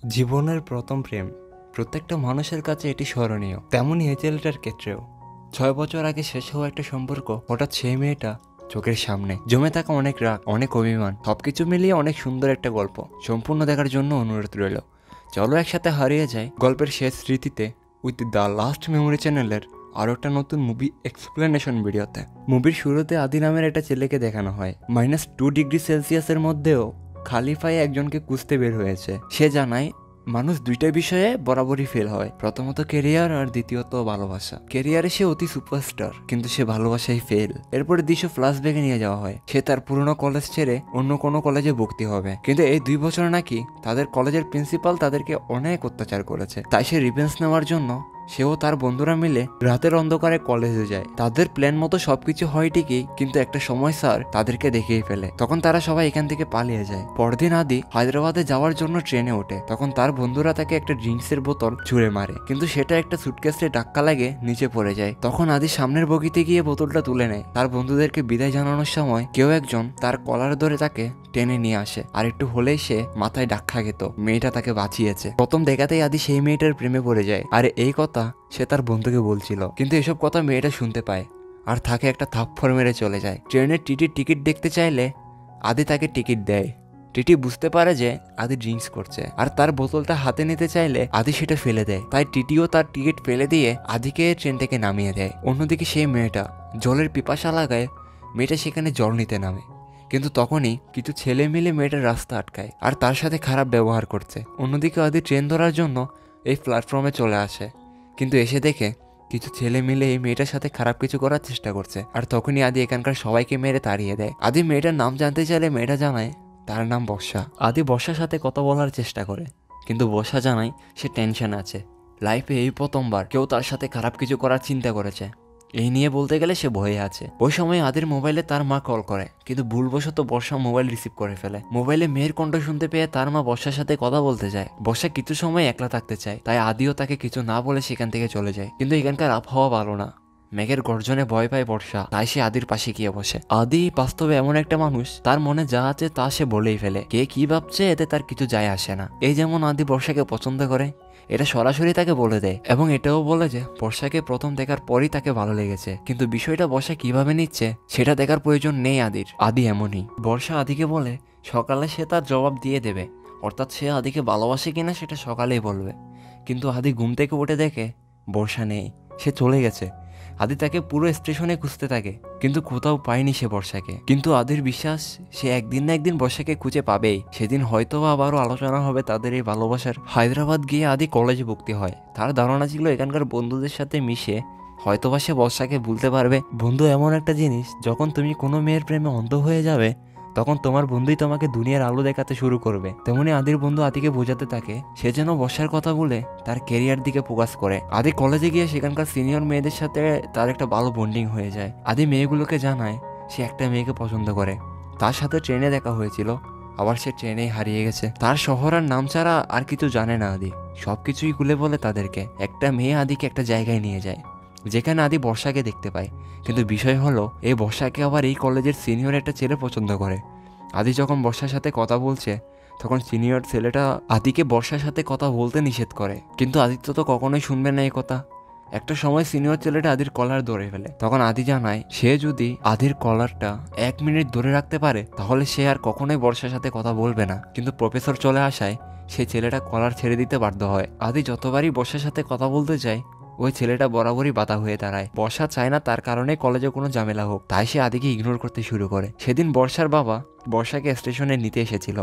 জীবনের প্রথম প্রেম প্রত্যেকটা মানুষের কাছে এটি স্মরণীয়। তেমনই এই ছেলেটার ক্ষেত্রেও 6 বছর আগে শেষ হওয়া একটা সম্পর্ক হঠাৎ সেই মেয়েটা চোখের সামনে। জমে থাকা অনেক রাগ, অনেক অভিমান, সবকিছু মিলিয়ে অনেক সুন্দর একটা গল্প। সম্পূর্ণ দেখার জন্য অনুরোধ রইল। চলো একসাথে হারিয়ে যাই গল্পের শেষ স্মৃতিতে উইথ দ্য লাস্ট মেমোরি চ্যানেলের আরও একটা নতুন মুভি এক্সপ্লেনেশন ভিডিওতে। মুভির শুরুতে আদি নামের একটা ছেলেকে দেখানো হয় -2 ডিগ্রি সেলসিয়াসের মধ্যেও খালি পায়ে একজনকে খুঁজতে বের হয়েছে। সে জানায় মানুষ দুইটা বিষয়ে বরাবরই ফেল হয়, প্রথমত কেরিয়ার আর দ্বিতীয়ত ভালোবাসা। কেরিয়ারে সে অতি সুপারস্টার, কিন্তু সে ভালোবাসায় ফেল। এরপরে দৃশ্য ফ্ল্যাশব্যাকে নিয়ে যাওয়া হয়। সে তার পুরনো কলেজ ছেড়ে অন্য কোনো কলেজে ভর্তি হবে, কিন্তু এই 2 বছর নাকি তাদের কলেজের প্রিন্সিপাল তাদেরকে অনেক অত্যাচার করেছে। তাই সে রিভেঞ্জ নেওয়ার জন্য সেও তার বন্ধুরা মিলে রাতের অন্ধকারে কলেজে যায়। তাদের প্ল্যান মতো সবকিছু হয় ঠিকই, কিন্তু একটা সময় স্যার তাদেরকে দেখেই ফেলে। তখন তারা সবাই এখান থেকে পালিয়ে যায়। পরদিন আদি হায়দ্রাবাদে যাওয়ার জন্য ট্রেনে ওঠে। তখন তার বন্ধুরা তাকে একটা ড্রিঙ্কসের বোতল ছুঁড়ে মারে, কিন্তু সেটা একটা সুটকেসে ধাক্কা লাগে নিচে পড়ে যায়। তখন আদি সামনের বগিতে গিয়ে বোতলটা তুলে নেয়। তার বন্ধুদেরকে বিদায় জানানোর সময় কেউ একজন তার কলার ধরে তাকে টেনে নিয়ে আসে, আর একটু হলেই সে মাথায় ধাক্কা খেত। মেয়েটা তাকে বাঁচিয়েছে। প্রথম দেখাতেই আদি সেই মেয়েটার প্রেমে পড়ে যায়। আর এই কথা সে তার বন্ধুকে বলছিল, কিন্তু এসব কথা মেয়েটা শুনতে পায় আর তাকে একটা থাপ্পড় মেরে চলে যায়। ট্রেনের টিকিট দেখতে চাইলে আদি তাকে টিকিট দেয়। টিটি বুঝতে পারে যে আদি ড্রিঙ্কস করছে, আর তার বোতলটা হাতে নিতে চাইলে আদি সেটা ফেলে দেয়। তাই টিটিও তার টিকিট ফেলে দিয়ে আদিকে ট্রেন থেকে নামিয়ে দেয়। অন্যদিকে সেই মেয়েটা জলের পিপাসা লাগায় মেয়েটা সেখানে জল নিতে নামে, কিন্তু তখনই কিছু ছেলে মিলে মেয়েটার রাস্তা আটকায় আর তার সাথে খারাপ ব্যবহার করছে। অন্যদিকে আদি ট্রেন ধরার জন্য এই প্ল্যাটফর্মে চলে আসে, কিন্তু এসে দেখে কিছু ছেলে মিলে এই মেয়েটার সাথে খারাপ কিছু করার চেষ্টা করছে। আর তখনই আদি এখানকার সবাইকে মেরে তাড়িয়ে দেয়। আদি মেয়েটার নাম জানতে চাইলে মেয়েটা জানায় তার নাম বর্ষা। আদি বর্ষার সাথে কথা বলার চেষ্টা করে, কিন্তু বর্ষা জানায় সে টেনশন আছে। লাইফে এই প্রথমবার কেউ তার সাথে খারাপ কিছু করার চিন্তা করেছে। এই নিয়ে বলতে গেলে সে ভয়ে আছে। ওই সময় আদির মোবাইলে তার মা কল করে, কিন্তু ভুলবশত বর্ষা মোবাইল রিসিভ করে ফেলে। মোবাইলে মেয়ের কণ্ঠ শুনতে পেয়ে তার মা বর্ষার সাথে কথা বলতে যায়। বর্ষা কিছু সময় একলা থাকতে চায়, তাই আদিও তাকে কিছু না বলে সেখান থেকে চলে যায়। কিন্তু এখানকার আবহাওয়া ভালো না, মেঘের গর্জনে ভয় পায় বর্ষা। তাই সে আদির পাশে গিয়ে বসে। আদি বাস্তবে এমন একটা মানুষ, তার মনে যা আছে তা সে বলেই ফেলে। কে কি ভাবছে এতে তার কিছু যায় আসে না। এই যেমন আদি বর্ষাকে পছন্দ করে, এটা সরাসরি তাকে বলে দেয়, এবং এটাও বলে যে বর্ষাকে প্রথম দেখার পরই তাকে ভালো লেগেছে। কিন্তু বিষয়টা বর্ষা কিভাবে নিচ্ছে সেটা দেখার প্রয়োজন নেই আদির। আদি এমনই। বর্ষা আদিকে বলে সকালে সে তার জবাব দিয়ে দেবে, অর্থাৎ সে আদিকে ভালোবাসে কিনা সেটা সকালেই বলবে। কিন্তু আদি ঘুম থেকে উঠে দেখে বর্ষা নেই, সে চলে গেছে। আদি তাকে পুরো স্টেশনে খুঁজতে থাকে, কিন্তু কোথাও পায়নি সে বর্ষাকে। কিন্তু আদির বিশ্বাস সে একদিন না একদিন বর্ষাকে খুঁজে পাবেই। সেদিন হয়তো আবারও আলোচনা হবে তাদের এই ভালোবাসার। হায়দ্রাবাদ গিয়ে আদি কলেজে ভর্তি হয়। তার ধারণা ছিল এখানকার বন্ধুদের সাথে মিশে হয়তোবা সে বর্ষাকে ভুলতে পারবে। বন্ধু এমন একটা জিনিস, যখন তুমি কোনো মেয়ের প্রেমে অন্ধ হয়ে যাবে তখন তোমার বন্ধুই তোমাকে দুনিয়ার আলো দেখাতে শুরু করবে। তেমনি আদির বন্ধু আদিকে বোঝাতে থাকে সে যেন বর্ষার কথা বলে তার কেরিয়ার দিকে ফোকাস করে। আদি কলেজে গিয়ে সেখানকার সিনিয়র মেয়েদের সাথে তার একটা ভালো বন্ডিং হয়ে যায়। আদি মেয়েগুলোকে জানায় সে একটা মেয়েকে পছন্দ করে, তার সাথে ট্রেনে দেখা হয়েছিল, আবার সে ট্রেনেই হারিয়ে গেছে। তার শহর আর নাম ছাড়া আর কিছু জানে না আদি। সবকিছুই খুলে বলে তাদেরকে। একটা মেয়ে আদিকে একটা জায়গায় নিয়ে যায় যেখানে আদি বর্ষাকে দেখতে পায়, কিন্তু বিষয় হলো এই বর্ষাকে আবার এই কলেজের সিনিয়র একটা ছেলে পছন্দ করে। আদি যখন বর্ষার সাথে কথা বলছে তখন সিনিয়র ছেলেটা আদিকে বর্ষার সাথে কথা বলতে নিষেধ করে, কিন্তু আদিত্য তো কখনোই শুনবে না এই কথা। একটা সময় সিনিয়র ছেলেটা আদির কলার ধরে ফেলে। তখন আদি জানায় সে যদি আদির কলারটা 1 মিনিট ধরে রাখতে পারে তাহলে সে আর কখনোই বর্ষার সাথে কথা বলবে না। কিন্তু প্রফেসর চলে আসায় সেই ছেলেটা কলার ছেড়ে দিতে বাধ্য হয়। আদি যতবারই বর্ষার সাথে কথা বলতে যায় ওই ছেলেটা বরাবরই বাধা হয়ে দাঁড়ায়। বর্ষা চায় না তার কারণে কলেজে কোনো ঝামেলা হোক, তাই সে আদিকে ইগনোর করতে শুরু করে। সেদিন বর্ষার বাবা বর্ষাকে স্টেশনে নিতে এসেছিল,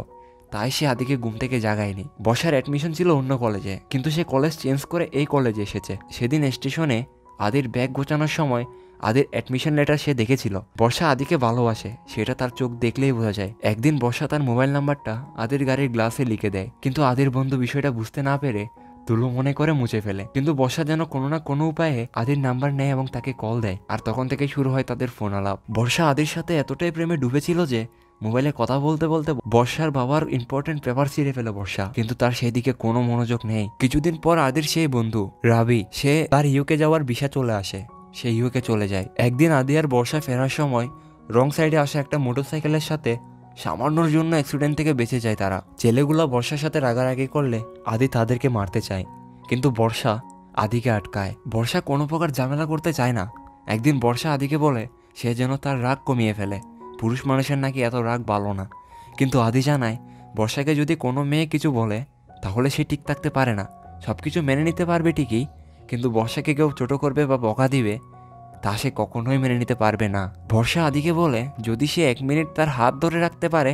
তাই সে আদিকে ঘুম থেকে জাগায়নি। বর্ষার অ্যাডমিশন ছিল অন্য কলেজে, কিন্তু সে কলেজ চেঞ্জ করে এই কলেজে এসেছে। সেদিন স্টেশনে আদির ব্যাগ গোছানোর সময় আদির অ্যাডমিশন লেটার সে দেখেছিল। বর্ষা আদিকে ভালোবাসে, সেটা তার চোখ দেখলেই বোঝা যায়। একদিন বর্ষা তার মোবাইল নাম্বারটা আদির গাড়ির গ্লাসে লিখে দেয়, কিন্তু আদির বন্ধু বিষয়টা বুঝতে না পেরে তুলো মনে করে মুছে ফেলে। কিন্তু বর্ষা যেন কোনো না কোনো উপায়ে আদির নাম্বার নেয় এবং তাকে কল দেয়, আর তখন থেকে শুরু হয় তাদের ফোন আলাপ। বর্ষা আদির সাথে এতটাই প্রেমে ডুবেছিল যে মোবাইলে কথা বলতে বলতে বর্ষার বাবার ইম্পর্টেন্ট পেপার ছিঁড়ে ফেলে বর্ষা, কিন্তু তার সেই দিকে কোনো মনোযোগ নেই। কিছুদিন পর আদির সেই বন্ধু রাবি সে তার ইউকে যাওয়ার ভিসা চলে আসে, সে ইউকে চলে যায়। একদিন আদি আর বর্ষা ফেরার সময় রং সাইডে আসা একটা মোটরসাইকেলের সাথে সামান্যর জন্য অ্যাক্সিডেন্ট থেকে বেঁচে যায় তারা। ছেলেগুলো বর্ষার সাথে রাগারাগি করলে আদি তাদেরকে মারতে চায়, কিন্তু বর্ষা আদিকে আটকায়। বর্ষা কোনো প্রকার ঝামেলা করতে চায় না। একদিন বর্ষা আদিকে বলে সে যেন তার রাগ কমিয়ে ফেলে, পুরুষ মানুষের নাকি এত রাগ ভালো না। কিন্তু আদি জানায় বর্ষাকে যদি কোনো মেয়ে কিছু বলে তাহলে সে ঠিক থাকতে পারে না। সব কিছু মেনে নিতে পারবে ঠিকই, কিন্তু বর্ষাকে কেউ ছোট করবে বা বকা দিবে তা সে কখনোই মেনে নিতে পারবে না। বর্ষা আদিকে বলে যদি সে 1 মিনিট তার হাত ধরে রাখতে পারে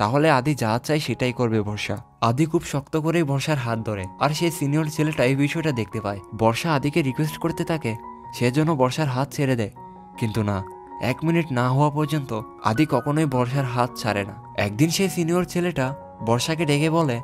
তাহলে আদি যা চায় সেটাই করবে বর্ষা। আদি খুব শক্ত করেই বর্ষার হাত ধরে, আর সেই সিনিয়র ছেলেটা এই বিষয়টা দেখতে পায়। বর্ষা আদিকে রিকোয়েস্ট করতে থাকে সে যেন বর্ষার হাত ছেড়ে দেয়, কিন্তু না, 1 মিনিট না হওয়া পর্যন্ত আদি কখনোই বর্ষার হাত ছাড়ে না। একদিন সেই সিনিয়র ছেলেটা বর্ষাকে ডেকে বলে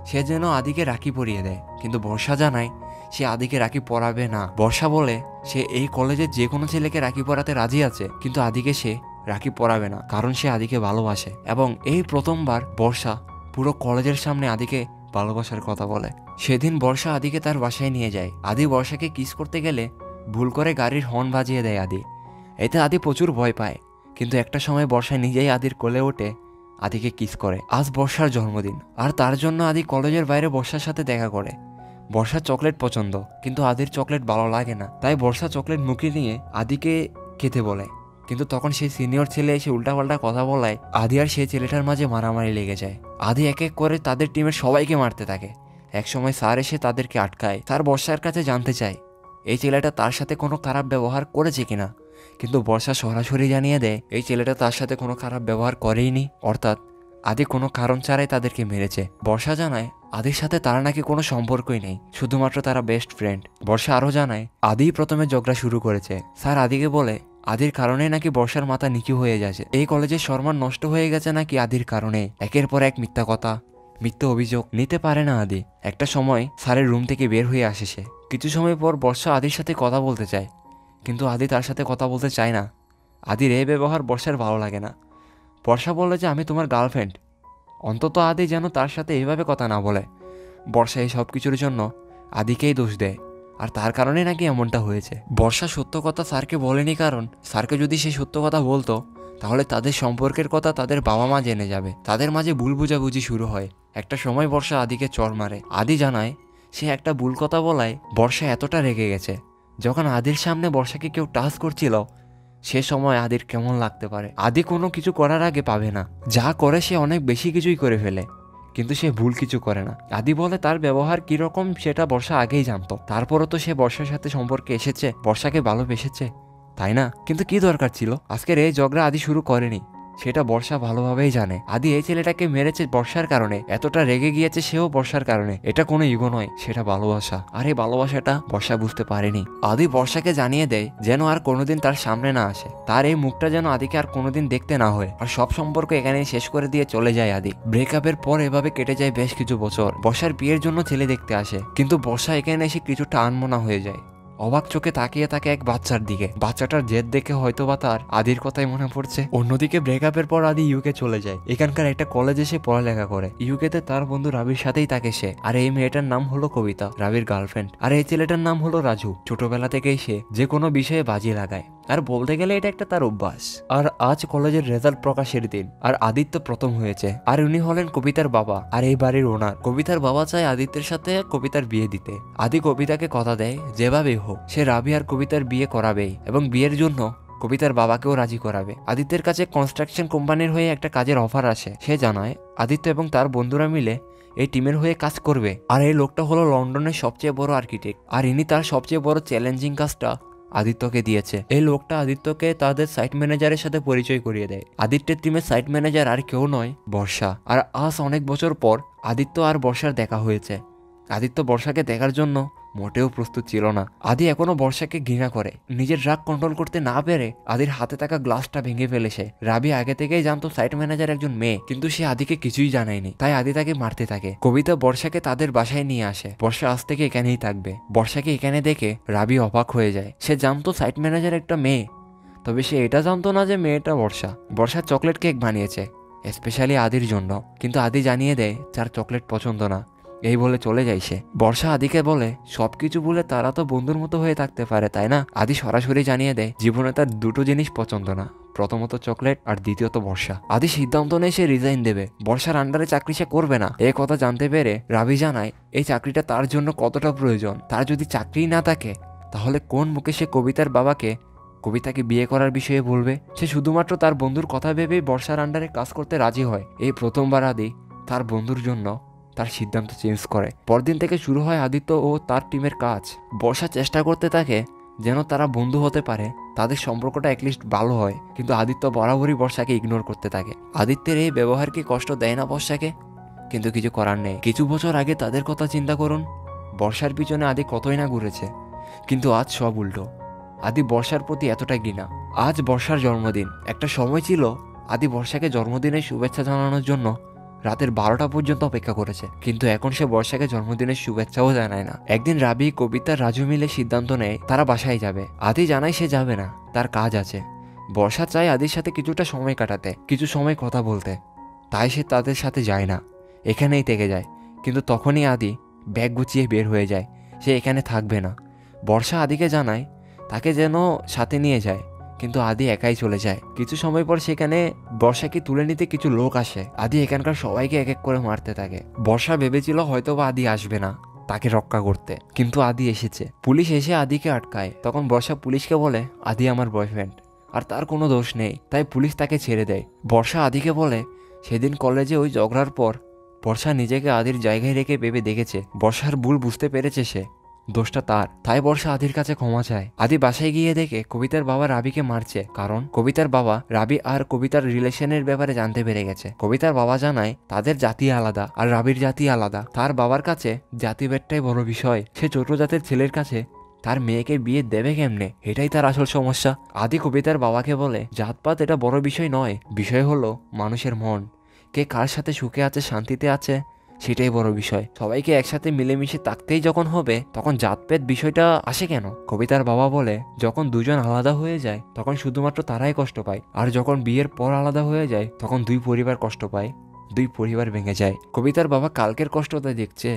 সে যেন আদিকে রাখি পরিয়ে দেয়, কিন্তু বর্ষা জানায় সে আদিকে রাখি পরাবে না। বর্ষা বলে সে এই কলেজের যে কোনো ছেলেকে রাখি পরাতে রাজি আছে, কিন্তু আদিকে সে রাখি পরাবে না, কারণ সে আদিকে ভালোবাসে। এবং এই প্রথমবার বর্ষা পুরো কলেজের সামনে আদিকে ভালোবাসার কথা বলে। সেদিন বর্ষা আদিকে তার বাসায় নিয়ে যায়। আদি বর্ষাকে কিস করতে গেলে ভুল করে গাড়ির হর্ন বাজিয়ে দেয় আদি। এতে আদি প্রচুর ভয় পায়, কিন্তু একটা সময় বর্ষা নিজেই আদির কোলে ওঠে আদিকে কিস করে। আজ বর্ষার জন্মদিন, আর তার জন্য আদি কলেজের বাইরে বর্ষার সাথে দেখা করে। বর্ষার চকলেট পছন্দ, কিন্তু আদির চকলেট ভালো লাগে না, তাই বর্ষা চকলেট মুখে নিয়ে আদিকে খেতে বলে। কিন্তু তখন সেই সিনিয়র ছেলে এসে উল্টাপাল্টা কথা বলায় আদি আর সেই ছেলেটার মাঝে মারামারি লেগে যায়। আদি এক এক করে তাদের টিমের সবাইকে মারতে থাকে। একসময় স্যার এসে তাদেরকে আটকায়। স্যার বর্ষার কাছে জানতে চায় এই ছেলেটা তার সাথে কোনো খারাপ ব্যবহার করেছে কিনা, কিন্তু বর্ষা সরাসরি জানিয়ে দেয় এই ছেলেটা তার সাথে কোনো খারাপ ব্যবহার করেইনি, অর্থাৎ আদি কোনো কারণ ছাড়াই তাদেরকে মেরেছে। বর্ষা জানায় আদির সাথে তার নাকি কোনো সম্পর্কই নেই, শুধুমাত্র তারা বেস্ট ফ্রেন্ড। বর্ষা আরও জানায় আদিই প্রথমে ঝগড়া শুরু করেছে। স্যার আদিকে বলে আদির কারণে নাকি বর্ষার মাথা নিচু হয়ে যাচ্ছে, এই কলেজের সম্মান নষ্ট হয়ে গেছে নাকি আদির কারণে। একের পর এক মিথ্যা কথা, মিথ্যা অভিযোগ নিতে পারে না আদি। একটা সময় স্যারের রুম থেকে বের হয়ে আসে সে। কিছু সময় পর বর্ষা আদির সাথে কথা বলতে চায়, কিন্তু আদি তার সাথে কথা বলতে চায় না। আদির এই ব্যবহার বর্ষার ভালো লাগে না। বর্ষা বলে যে আমি তোমার গার্লফ্রেন্ড, অন্তত আদি যেন তার সাথে এইভাবে কথা না বলে। বর্ষা এই সব কিছুর জন্য আদিকেই দোষ দেয়, আর তার কারণে নাকি এমনটা হয়েছে। বর্ষা সত্য কথা স্যারকে বলেনি, কারণ স্যারকে যদি সে সত্য কথা বলতো তাহলে তাদের সম্পর্কের কথা তাদের বাবা মা জেনে যাবে, তাদের মাঝে ভুল বুঝাবুঝি শুরু হয়। একটা সময় বর্ষা আদিকে চড় মারে। আদি জানায় সে একটা ভুল কথা বলায় বর্ষা এতটা রেগে গেছে। যখন আদির সামনে বর্ষাকে কেউ টাচ করছিল সে সময় আদির কেমন লাগতে পারে। আদি কোনো কিছু করার আগে পাবে না, যা করে সে অনেক বেশি কিছুই করে ফেলে, কিন্তু সে ভুল কিছু করে না। আদি বলে তার ব্যবহার কিরকম সেটা বর্ষা আগেই জানতো, তারপরও তো সে বর্ষার সাথে সম্পর্কে এসেছে, বর্ষাকে ভালোবেসেছে, তাই না? কিন্তু কি দরকার ছিল? আজকের এই ঝগড়া আদি শুরু করেনি, সেটা বর্ষা ভালোভাবেই জানে। আদি এই ছেলেটাকে মেরেছে বর্ষার কারণে, এতটা রেগে গিয়েছে সেও বর্ষার কারণে। এটা কোনো ইগো নয়, সেটা ভালোবাসা। আর এই ভালোবাসাটা বর্ষা বুঝতে পারেনি। আদি বর্ষাকে জানিয়ে দেয় যেন আর কোনোদিন তার সামনে না আসে, তার এই মুখটা যেন আদিকে আর কোনোদিন দেখতে না হয়, আর সব সম্পর্ক এখানেই শেষ করে দিয়ে চলে যায় আদি। ব্রেকআপের পর এভাবে কেটে যায় বেশ কিছু বছর। বর্ষার বিয়ের জন্য ছেলে দেখতে আসে, কিন্তু বর্ষা এখানে এসে কিছুটা আনমনা হয়ে যায়। অবাক চোখে তাকিয়ে থাকে এক বাচ্চার দিকে। বাচ্চাটার জেদ দেখে হয়তোবা তার আদির কথাই মনে পড়ছে। অন্যদিকে ব্রেকআপের পর আদি ইউকে চলে যায়। এখানকার একটা কলেজে সে পড়ালেখা করে। ইউকেতে তার বন্ধু রাবির সাথেই থাকে সে। আর এই মেয়েটার নাম হলো কবিতা, রাবির গার্লফ্রেন্ড। আর এই ছেলেটার নাম হলো রাজু। ছোটবেলা থেকেই সে যে কোনো বিষয়ে বাজি লাগায়, আর বলতে গেলে এটা একটা তার অভ্যাস। আর আজ কলেজের রেজাল্ট প্রকাশের দিন, আর আদিত্য প্রথম হয়েছে, আর উনি হলেন কবিতার বাবা আর এই বাড়ির ওনার। কবিতার বাবা চায় আদিত্যের সাথে কবিতার বিয়ে দিতে। আদি কবিতাকে কথা দেয় যেভাবেই হোক সে রাবি আর কবিতার বিয়ে করাবেই, এবং বিয়ের জন্য কবিতার বাবাকেও রাজি করাবে। আদিত্যের কাছে কনস্ট্রাকশন কোম্পানির হয়ে একটা কাজের অফার আসে। সে জানায় আদিত্য এবং তার বন্ধুরা মিলে এই টিমের হয়ে কাজ করবে। আর এই লোকটা হলো লন্ডনের সবচেয়ে বড় আর্কিটেক্ট, আর ইনি তার সবচেয়ে বড় চ্যালেঞ্জিং কাজটা আদিত্যকে দিয়েছে। এই লোকটা আদিত্যকে তাদের সাইট ম্যানেজারের সাথে পরিচয় করিয়ে দেয়। আদিত্যের টিমের সাইট ম্যানেজার আর কেউ নয়, বর্ষা। আর আজ অনেক বছর পর আদিত্য আর বর্ষার দেখা হয়েছে। আদিত্য বর্ষাকে দেখার জন্য মোটেও প্রস্তুত ছিল না। আদি এখনো বর্ষাকে ঘৃণা করে। নিজের রাগ কন্ট্রোল করতে না পেরে আদির হাতে থাকা গ্লাসটা ভেঙে ফেলেছে। রাবি আগে থেকেই জানতো সাইট ম্যানেজার একজন মেয়ে, কিন্তু সে আদিকে কিছুই জানায়নি, তাই আদি তাকে মারতে থাকে। কবিতা বর্ষাকে তাদের বাসায় নিয়ে আসে। বর্ষা আজ থেকে এখানেই থাকবে। বর্ষাকে এখানে দেখে রাবি অবাক হয়ে যায়। সে জানতো সাইট ম্যানেজার একটা মেয়ে, তবে সে এটা জানতো না যে মেয়েটা বর্ষা। বর্ষা চকলেট কেক বানিয়েছে স্পেশালি আদির জন্য, কিন্তু আদি জানিয়ে দেয় তার চকলেট পছন্দ না, এই বলে চলে যায় সে। বর্ষা আদিকে বলে সবকিছু বলে তারা তো বন্ধুর মতো হয়ে থাকতে পারে, তাই না? আদি সরাসরি জানিয়ে দেয় জীবনে তার দুটো জিনিস পছন্দ না, প্রথমত চকলেট আর দ্বিতীয়ত বর্ষা। আদি সিদ্ধান্ত নেয় সে রিজাইন দেবে, বর্ষার আন্ডারে চাকরি সে করবে না। এই কথা জানতে পেরে রাবি জানায় এই চাকরিটা তার জন্য কতটা প্রয়োজন। তার যদি চাকরি না থাকে তাহলে কোন মুখে সে কবিতার বাবাকে কবিতাকে বিয়ে করার বিষয়ে বলবে? সে শুধুমাত্র তার বন্ধুর কথা ভেবেই বর্ষার আন্ডারে কাজ করতে রাজি হয়। এই প্রথমবার আদি তার বন্ধুর জন্য তার সিদ্ধান্ত চেঞ্জ করে। পরদিন থেকে শুরু হয় আদিত্য ও তার টিমের কাজ। বর্ষা চেষ্টা করতে থাকে যেন তারা বন্ধু হতে পারে, তাদের সম্পর্কটা অ্যাটলিস্ট ভালো হয়, কিন্তু আদিত্য বরাবরই বর্ষাকে ইগনোর করতে থাকে। আদিত্যের এই ব্যবহার কি কষ্ট দেয় না বর্ষাকে? কিন্তু কিছু করার নেই। কিছু বছর আগে তাদের কথা চিন্তা করুন, বর্ষার পিছনে আদি কতই না ঘুরেছে, কিন্তু আজ সব উল্টো। আদি বর্ষার প্রতি এতটা ঘৃণা। আজ বর্ষার জন্মদিন। একটা সময় ছিল আদি বর্ষাকে জন্মদিনের শুভেচ্ছা জানানোর জন্য রাতের 12টা পর্যন্ত অপেক্ষা করেছে, কিন্তু এখন সে বর্ষাকে জন্মদিনের শুভেচ্ছাও জানায় না। একদিন রাবি, কবিতা, রাজু মিলে সিদ্ধান্ত নেয় তারা বাসায় যাবে। আদি জানায় সে যাবে না, তার কাজ আছে। বর্ষা চায় আদির সাথে কিছুটা সময় কাটাতে, কিছু সময় কথা বলতে, তাই সে তাদের সাথে যায় না, এখানেই থেকে যায়। কিন্তু তখনই আদি ব্যাগ গুছিয়ে বের হয়ে যায়, সে এখানে থাকবে না। বর্ষা আদিকে জানায় তাকে যেন সাথে নিয়ে যায়, কিন্তু আদি একাই চলে যায়। কিছু সময় পর সেখানে বর্ষাকে তুলে নিতে কিছু লোক আসে। আদি এখানকার সবাইকে এক এক করে মারতে থাকে। বর্ষা ভেবেছিল হয়তোবা আদি আসবে না তাকে রক্ষা করতে, কিন্তু আদি এসেছে। পুলিশ এসে আদিকে আটকায়। তখন বর্ষা পুলিশকে বলে আদি আমার বয়ফ্রেন্ড আর তার কোনো দোষ নেই, তাই পুলিশ তাকে ছেড়ে দেয়। বর্ষা আদিকে বলে সেদিন কলেজে ওই ঝগড়ার পর বর্ষা নিজেকে আদির জায়গায় রেখে ভেবে দেখেছে, বর্ষার ভুল বুঝতে পেরেছে সে, দোষটা তার। তাই বর্ষা আদির কাছে ক্ষমা চায়। আদি বাসায় গিয়ে দেখে কবিতার বাবা রাবিকে মারছে, কারণ কবিতার বাবা রাবি আর কবিতার রিলেশনের ব্যাপারে জানতে পেরে গেছে। কবিতার বাবা জানায় তাদের জাতি আলাদা আর রাবির জাতি আলাদা। তার বাবার কাছে জাতিভেদটাই বড় বিষয়। সে ছোট জাতের ছেলের কাছে তার মেয়েকে বিয়ে দেবে কেমনে, এটাই তার আসল সমস্যা। আদি কবিতার বাবাকে বলে জাতপাত এটা বড় বিষয় নয়, বিষয় হলো মানুষের মন, কে কার সাথে সুখে আছে, শান্তিতে আছে, সেটাই বড় বিষয়। সবাইকে একসাথে মিলেমিশে থাকতেই যখন হবে তখন জাতপাত বিষয়টা আসে কেন? কবিতার বাবা বলে যখন দুজন আলাদা হয়ে যায় তখন শুধুমাত্র তারাই কষ্ট পায়, আর যখন বিয়ের পর আলাদা হয়ে যায় তখন দুই পরিবার কষ্ট পায়, দুই পরিবার ভেঙে যায়। কবিতার বাবা কালকের কষ্টটা দেখছে,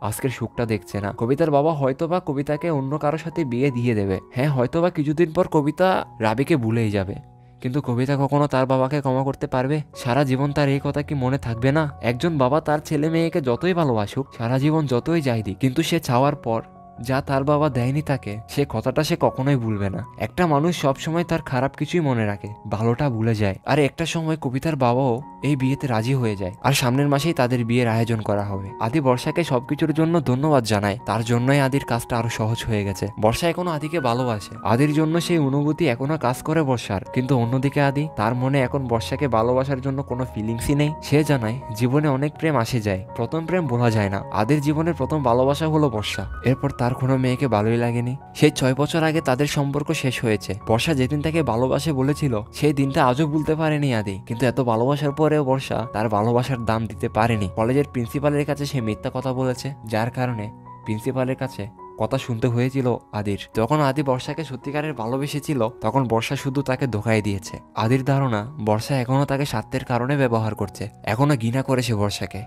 আজকের সুখটা দেখছে না। কবিতার বাবা হয়তোবা কবিতাকে অন্য কারোর সাথে বিয়ে দিয়ে দেবে, হ্যাঁ হয়তোবা কিছুদিন পর কবিতা রাবিকে ভুলেই যাবে, কিন্তু কবিতা কখনো তার বাবাকে ক্ষমা করতে পারবে? সারা জীবন তার এই কথা কি মনে থাকবে না? একজন বাবা তার ছেলে মেয়েকে যতই ভালোবাসুক, সারা জীবন যতই যাই দিক, কিন্তু সে চাওয়ার পর যা তার বাবা দেয়নি তাকে, সে কথাটা সে কখনোই ভুলবে না। একটা মানুষ সবসময় তার খারাপ কিছুই মনে রাখে, ভালোটা ভুলে যায়। আর একটা সময় কবিতার বাবাও এই বিয়েতে রাজি হয়ে যায়, আর সামনের মাসেই তাদের বিয়ের আয়োজন করা হবে। আদি বর্ষাকে সবকিছুর জন্য ধন্যবাদ জানায়, তার জন্যই আদির কাজটা আরো সহজ হয়ে গেছে। বর্ষা এখনো আদিকে ভালোবাসে, আদির জন্য সেই অনুভূতি এখনো কাজ করে বর্ষার। কিন্তু অন্যদিকে আদি, তার মনে এখন বর্ষাকে ভালোবাসার জন্য কোনো ফিলিংসই নেই। সে জানায় জীবনে অনেক প্রেম আসে যায়, প্রথম প্রেম বলা যায় না। আদির জীবনের প্রথম ভালোবাসা হলো বর্ষা, এরপর তার কোনো মেয়েকে ভালোই লাগেনি। সেই 6 বছর আগে তাদের সম্পর্ক শেষ হয়েছে। বর্ষা যেদিন তাকে ভালোবাসে বলেছিল সেই দিনটা আজও ভুলতে পারেনি আদি, কিন্তু এত ভালোবাসার পরেও বর্ষা তার ভালোবাসার দাম দিতে পারেনি। কলেজের প্রিন্সিপালের কাছে সে মিথ্যা কথা বলেছে, যার কারণে প্রিন্সিপালের কাছে কথা শুনতে হয়েছিল আদির। যখন আদি বর্ষাকে সত্যিকারের ভালোবেসেছিল তখন বর্ষা শুধু তাকে ধোঁকায় দিয়েছে। আদির ধারণা বর্ষা এখনো তাকে স্বার্থের কারণে ব্যবহার করছে, এখনো ঘৃণা করেছে বর্ষাকে।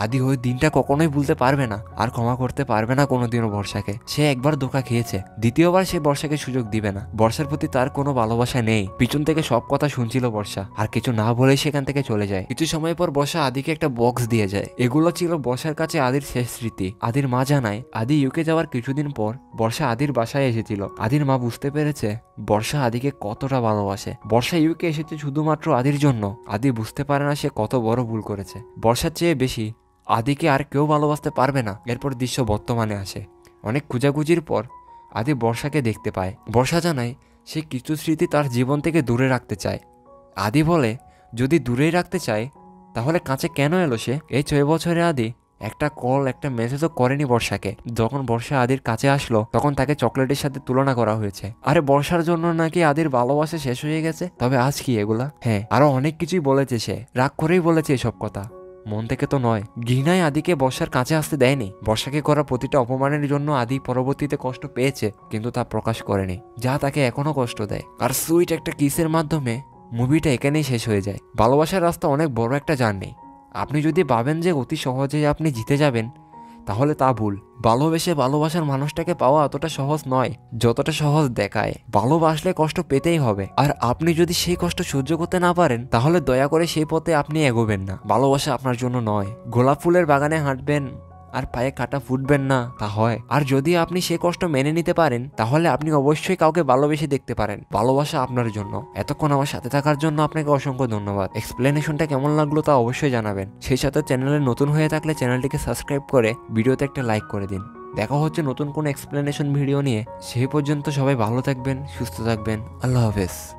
আদি ওই দিনটা কখনোই ভুলতে পারবে না, আর ক্ষমা করতে পারবে না কোনোদিনও বর্ষাকে। সে একবার ধোঁকা খেয়েছে, দ্বিতীয়বার সে বর্ষাকে সুযোগ দিবে না। বর্ষার প্রতি তার কোনো ভালোবাসা নেই। পিছন থেকে সব কথা শুনছিল বর্ষা, আর কিছু না বলেই সেখান থেকে চলে যায়। কিছু সময় পর বর্ষা আদিকে একটা বক্স দিয়ে যায়। এগুলো ছিল বর্ষার কাছে আদির শেষ স্মৃতি। আদির মা জানায় আদি ইউকে যাওয়ার কিছুদিন পর বর্ষা আদির বাসায় এসেছিল। আদির মা বুঝতে পেরেছে বর্ষা আদিকে কতটা ভালোবাসে। বর্ষা ইউকে এসেছে শুধুমাত্র আদির জন্য। আদি বুঝতে পারে না সে কত বড় ভুল করেছে। বর্ষার চেয়ে বেশি আদিকে আর কেউ ভালোবাসতে পারবে না। এরপর দৃশ্য বর্তমানে আসে। অনেক খোঁজাখুঁজির পর আদি বর্ষাকে দেখতে পায়। বর্ষা জানায় সে কিছু স্মৃতি তার জীবন থেকে দূরে রাখতে চায়। আদি বলে যদি দূরেই রাখতে চায় তাহলে কাছে কেন এলো সে? এই 6 বছরে আদি একটা কল, একটা মেসেজও করেনি বর্ষাকে। যখন বর্ষা আদির কাছে আসলো তখন তাকে চকলেটের সাথে তুলনা করা হয়েছে। আরে বর্ষার জন্য নাকি আদির ভালোবাসা শেষ হয়ে গেছে? তবে আজ কি এগুলা? হ্যাঁ, আরো অনেক কিছুই বলেছে সে, রাগ করেই বলেছে এসব কথা, মন থেকে তো নয়। ঘৃণায় আদিকে বর্ষার কাছে আসতে দেয়নি। বর্ষাকে করা প্রতিটা অপমানের জন্য আদি পরবর্তীতে কষ্ট পেয়েছে, কিন্তু তা প্রকাশ করেনি, যা তাকে এখনো কষ্ট দেয়। আর সুইট একটা কিসের মাধ্যমে মুভিটা এখানেই শেষ হয়ে যায়। ভালোবাসার রাস্তা অনেক বড় একটা জার্নি। আপনি যদি ভাবেন যে অতি সহজে আপনি জিতে যাবেন, তাহলে তা ভুল। ভালোবেসে ভালোবাসার মানুষটাকে পাওয়া অতটা সহজ নয় যতটা সহজ দেখায়। ভালোবাসলে কষ্ট পেতেই হবে, আর আপনি যদি সেই কষ্ট সহ্য করতে না পারেন তাহলে দয়া করে সেই পথে আপনি এগোবেন না। ভালোবাসা আপনার জন্য নয়। গোলাপ ফুলের বাগানে হাঁটবেন আর পায়ে কাঁটা ফুটবেন না, তা হয়? আর যদি আপনি সে কষ্ট মেনে নিতে পারেন তাহলে আপনি অবশ্যই কাউকে ভালোবেসে দেখতে পারেন। ভালোবাসা আপনার জন্য। এতক্ষণ আমার সাথে থাকার জন্য আপনাকে অসংখ্য ধন্যবাদ। এক্সপ্লেনেশনটা কেমন লাগলো তা অবশ্যই জানাবেন। সেই সাথে চ্যানেলে নতুন হয়ে থাকলে চ্যানেলটিকে সাবস্ক্রাইব করে ভিডিওতে একটা লাইক করে দিন। দেখা হচ্ছে নতুন কোনো এক্সপ্লেনেশন ভিডিও নিয়ে। সেই পর্যন্ত সবাই ভালো থাকবেন, সুস্থ থাকবেন। আল্লাহ হাফেজ।